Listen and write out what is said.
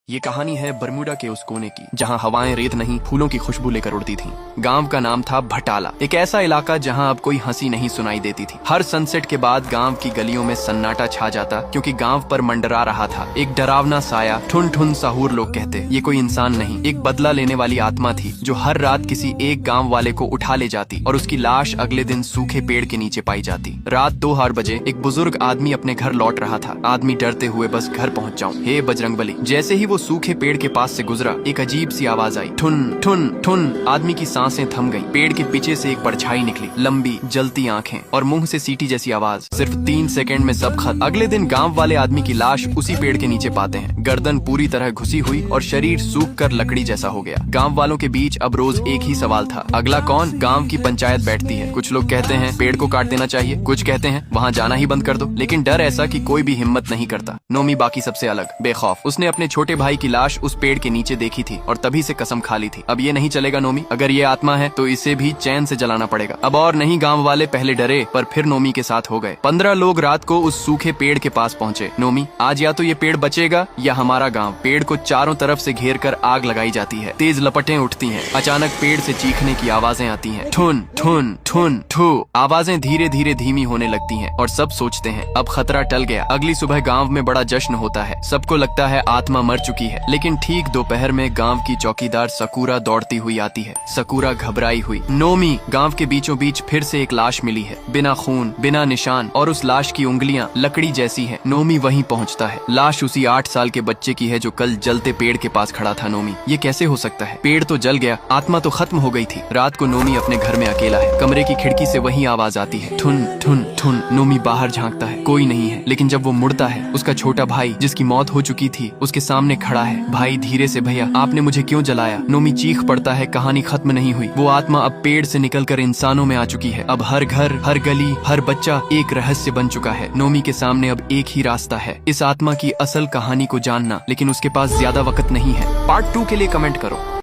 ये कहानी है बरमूडा के उस कोने की जहाँ हवाएं रेत नहीं फूलों की खुशबू लेकर उड़ती थीं। गांव का नाम था भटाला, एक ऐसा इलाका जहाँ अब कोई हंसी नहीं सुनाई देती थी। हर सनसेट के बाद गांव की गलियों में सन्नाटा छा जाता, क्योंकि गांव पर मंडरा रहा था एक डरावना साया। ठुन ठुन साहूर लोग कहते। ये कोई इंसान नहीं, एक बदला लेने वाली आत्मा थी जो हर रात किसी एक गाँव वाले को उठा ले जाती और उसकी लाश अगले दिन सूखे पेड़ के नीचे पाई जाती। रात 2 बजे एक बुजुर्ग आदमी अपने घर लौट रहा था। आदमी डरते हुए बस घर पहुँच जाऊँ हे बजरंगबली। जैसे ही वो सूखे पेड़ के पास से गुजरा, एक अजीब सी आवाज आई, ठुन ठुन ठुन। आदमी की सांसें थम गईं। पेड़ के पीछे से एक परछाई निकली, लंबी जलती आंखें और मुंह से सीटी जैसी आवाज। सिर्फ 3 सेकंड में सब खत्म। अगले दिन गांव वाले आदमी की लाश उसी पेड़ के नीचे पाते हैं, गर्दन पूरी तरह घुसी हुई और शरीर सूख कर लकड़ी जैसा हो गया। गाँव वालों के बीच अब रोज एक ही सवाल था, अगला कौन? गाँव की पंचायत बैठती है। कुछ लोग कहते हैं पेड़ को काट देना चाहिए, कुछ कहते हैं वहाँ जाना ही बंद कर दो, लेकिन डर ऐसा कि कोई भी हिम्मत नहीं करता। नोमी बाकी सबसे अलग, बेखौफ। उसने अपने छोटे भाई की लाश उस पेड़ के नीचे देखी थी और तभी से कसम खा ली थी, अब ये नहीं चलेगा नोमी, अगर ये आत्मा है तो इसे भी चैन से जलाना पड़ेगा। अब और नहीं। गांव वाले पहले डरे पर फिर नोमी के साथ हो गए। 15 लोग रात को उस सूखे पेड़ के पास पहुंचे। नोमी, आज या तो ये पेड़ बचेगा या हमारा गांव। पेड़ को चारों तरफ से घेर कर आग लगाई जाती है। तेज लपटें उठती हैं। अचानक पेड़ से चीखने की आवाजें आती हैं, ठुन ठुन ठुन ठू। आवाजें धीरे धीरे धीमी होने लगती हैं और सब सोचते हैं अब खतरा टल गया। अगली सुबह गांव में बड़ा जश्न होता है। सबको लगता है आत्मा मर चुकी है, लेकिन ठीक दोपहर में गांव की चौकीदार सकूरा दौड़ती हुई आती है। सकूरा घबराई हुई, नोमी, गांव के बीचों बीच फिर से एक लाश मिली है, बिना खून, बिना निशान, और उस लाश की उंगलियां लकड़ी जैसी हैं। नोमी वहीं पहुंचता है। लाश उसी 8 साल के बच्चे की है जो कल जलते पेड़ के पास खड़ा था। नोमी, ये कैसे हो सकता है? पेड़ तो जल गया, आत्मा तो खत्म हो गई थी। रात को नोमी अपने घर में अकेला है। कमरे की खिड़की से वही आवाज आती है, ठुन ठुन ठुन। नोमी बाहर झांकता है, कोई नहीं है, लेकिन जब वो मुड़ता है, उसका छोटा भाई जिसकी मौत हो चुकी थी उसके सामने खड़ा है। भाई धीरे से, भैया आपने मुझे क्यों जलाया? नोमी चीख पड़ता है, कहानी खत्म नहीं हुई। वो आत्मा अब पेड़ से निकलकर इंसानों में आ चुकी है। अब हर घर, हर गली, हर बच्चा एक रहस्य बन चुका है। नोमी के सामने अब एक ही रास्ता है, इस आत्मा की असल कहानी को जानना, लेकिन उसके पास ज्यादा वक्त नहीं है। पार्ट 2 के लिए कमेंट करो।